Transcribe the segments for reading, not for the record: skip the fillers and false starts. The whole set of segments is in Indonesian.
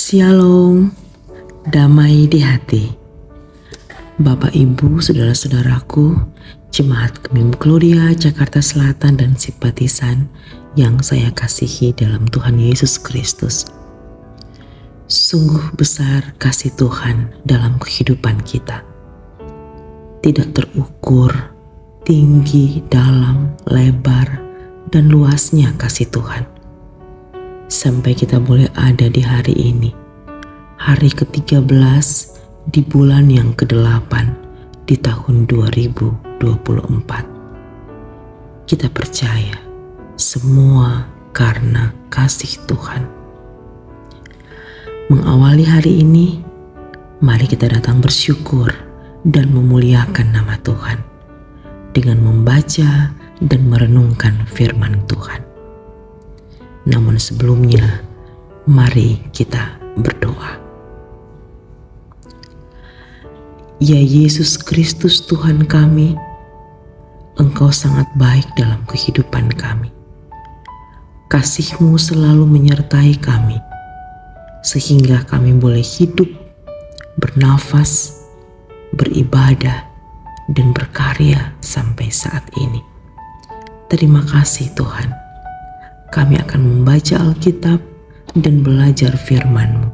Shalom, damai di hati. Bapak, Ibu, saudara-saudaraku, Jemaat Kemim Gloria Jakarta Selatan dan simpatisan yang saya kasihi dalam Tuhan Yesus Kristus. Sungguh besar kasih Tuhan dalam kehidupan kita. Tidak terukur, tinggi, dalam, lebar, dan luasnya kasih Tuhan. Sampai kita boleh ada di hari ini, hari ke-13 di bulan yang ke-8 di tahun 2024. Kita percaya semua karena kasih Tuhan. Mengawali hari ini, mari kita datang bersyukur dan memuliakan nama Tuhan dengan membaca dan merenungkan firman Tuhan. Namun sebelumnya, mari kita berdoa. Ya Yesus Kristus Tuhan kami, Engkau sangat baik dalam kehidupan kami. Kasih-Mu selalu menyertai kami, sehingga kami boleh hidup, bernafas, beribadah, dan berkarya sampai saat ini. Terima kasih Tuhan. Kami akan membaca Alkitab dan belajar firman-Mu.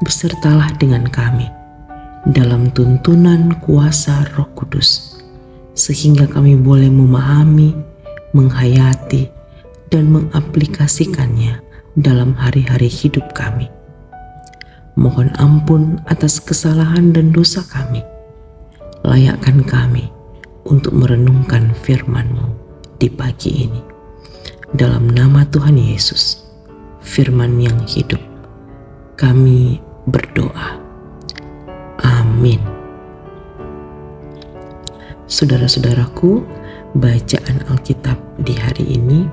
Besertalah dengan kami dalam tuntunan kuasa Roh Kudus, sehingga kami boleh memahami, menghayati, dan mengaplikasikannya dalam hari-hari hidup kami. Mohon ampun atas kesalahan dan dosa kami. Layakkan kami untuk merenungkan firman-Mu di pagi ini. Dalam nama Tuhan Yesus, firman yang hidup, kami berdoa. Amin. Saudara-saudaraku, bacaan Alkitab di hari ini,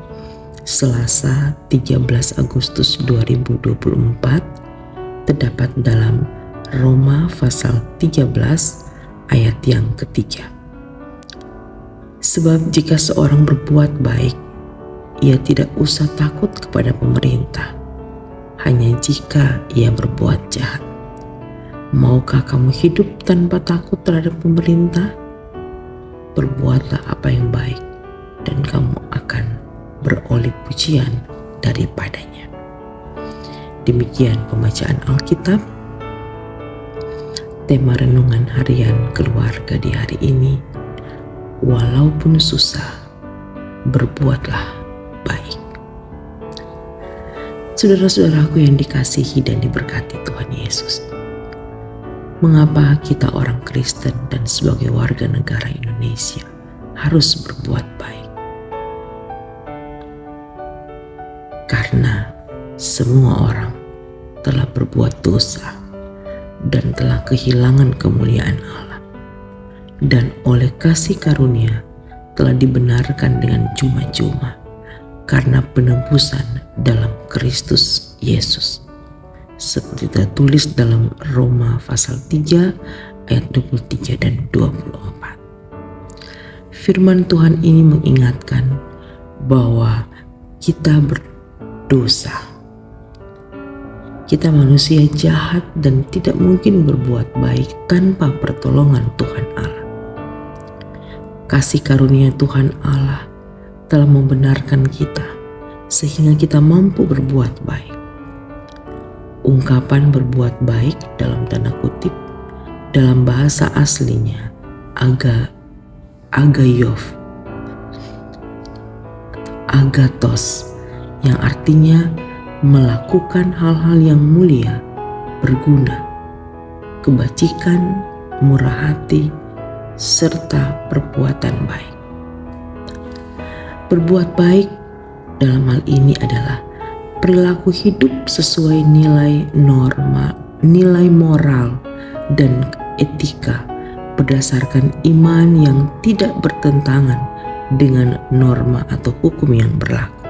Selasa 13 Agustus 2024, terdapat dalam Roma pasal 13 ayat yang ketiga. Sebab jika seorang berbuat baik, ia tidak usah takut kepada pemerintah, hanya jika ia berbuat jahat. Maukah kamu hidup tanpa takut terhadap pemerintah? Berbuatlah apa yang baik, dan kamu akan beroleh pujian daripadanya. Demikian pembacaan Alkitab. Tema renungan harian keluarga di hari ini, walaupun susah, berbuatlah baik. Saudara-saudaraku yang dikasihi dan diberkati Tuhan Yesus, mengapa kita orang Kristen dan sebagai warga negara Indonesia harus berbuat baik? Karena semua orang telah berbuat dosa dan telah kehilangan kemuliaan Allah, dan oleh kasih karunia telah dibenarkan dengan cuma-cuma karena penebusan dalam Kristus Yesus. Seperti tertulis dalam Roma pasal 3 ayat 23 dan 24. Firman Tuhan ini mengingatkan bahwa kita berdosa. Kita manusia jahat dan tidak mungkin berbuat baik tanpa pertolongan Tuhan Allah. Kasih karunia Tuhan Allah telah membenarkan kita sehingga kita mampu berbuat baik. Ungkapan berbuat baik dalam tanda kutip dalam bahasa aslinya agathos, yang artinya melakukan hal-hal yang mulia, berguna, kebajikan, murah hati, serta perbuatan baik. Berbuat baik dalam hal ini adalah perilaku hidup sesuai nilai moral dan etika berdasarkan iman yang tidak bertentangan dengan norma atau hukum yang berlaku.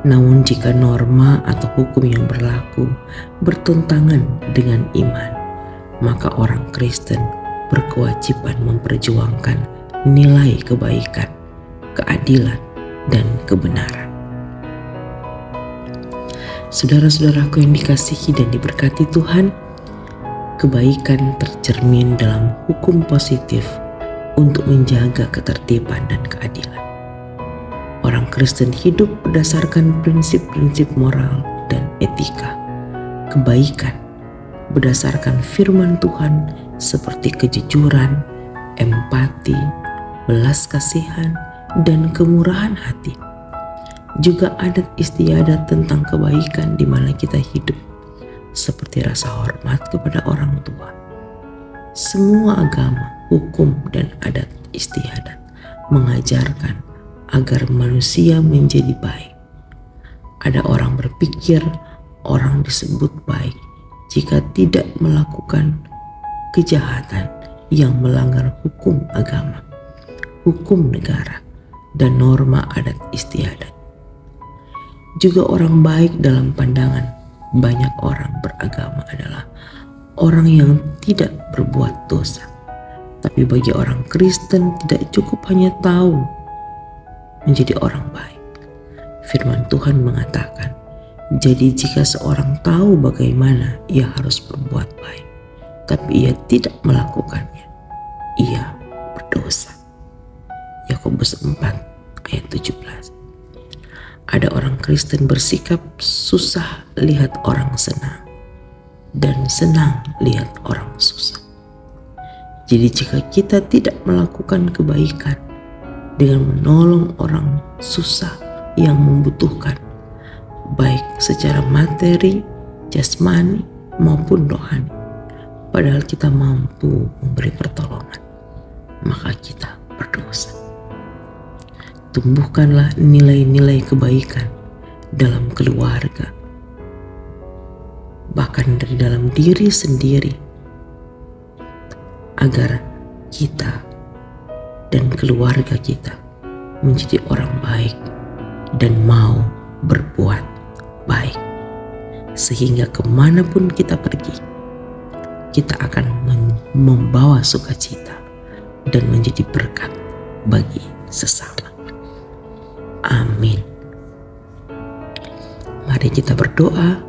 Namun jika norma atau hukum yang berlaku bertentangan dengan iman, maka orang Kristen berkewajiban memperjuangkan nilai kebaikan, keadilan, dan kebenaran. Saudara-saudaraku yang dikasihi dan diberkati Tuhan, kebaikan tercermin dalam hukum positif untuk menjaga ketertiban dan keadilan. Orang Kristen hidup berdasarkan prinsip-prinsip moral dan etika. Kebaikan berdasarkan firman Tuhan seperti kejujuran, empati, belas kasihan, dan kemurahan hati. Juga adat istiadat tentang kebaikan di mana kita hidup, seperti rasa hormat kepada orang tua. Semua agama, hukum, dan adat istiadat mengajarkan agar manusia menjadi baik. Ada orang berpikir orang disebut baik jika tidak melakukan kejahatan yang melanggar hukum agama, hukum negara, dan norma adat istiadat. Juga orang baik dalam pandangan banyak orang beragama adalah orang yang tidak berbuat dosa. Tapi bagi orang Kristen tidak cukup hanya tahu menjadi orang baik. Firman Tuhan mengatakan, jadi jika seorang tahu bagaimana ia harus berbuat baik, tapi ia tidak melakukannya, ia berdosa. Yakobus 4 ayat 17. Ada orang Kristen bersikap susah lihat orang senang dan senang lihat orang susah. Jadi jika kita tidak melakukan kebaikan dengan menolong orang susah yang membutuhkan, baik secara materi, jasmani maupun rohani, padahal kita mampu memberi pertolongan, maka kita berdosa. Tumbuhkanlah nilai-nilai kebaikan dalam keluarga, bahkan dari dalam diri sendiri, agar kita dan keluarga kita menjadi orang baik dan mau berbuat baik. Sehingga kemanapun kita pergi, kita akan membawa sukacita dan menjadi berkat bagi sesama. Amin. Mari kita berdoa.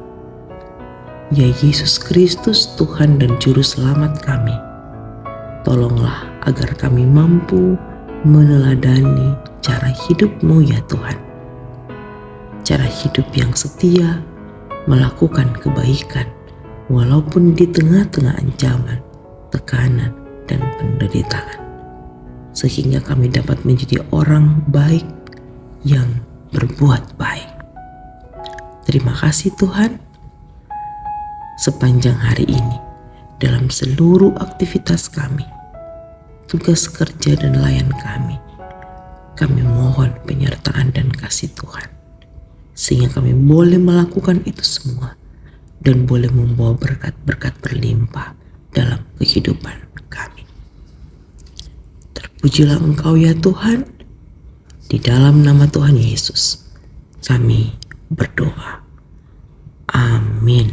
Ya Yesus Kristus, Tuhan dan Juru Selamat kami, tolonglah agar kami mampu meneladani cara hidup-Mu ya Tuhan. Cara hidup yang setia, melakukan kebaikan walaupun di tengah-tengah ancaman, tekanan, dan penderitaan. Sehingga kami dapat menjadi orang baik yang berbuat baik. Terima kasih Tuhan. Sepanjang hari ini, dalam seluruh aktivitas kami, tugas kerja dan layan kami mohon penyertaan dan kasih Tuhan, sehingga kami boleh melakukan itu semua dan boleh membawa berkat-berkat berlimpah dalam kehidupan kami. Terpujilah Engkau ya Tuhan. Di dalam nama Tuhan Yesus, kami berdoa. Amin.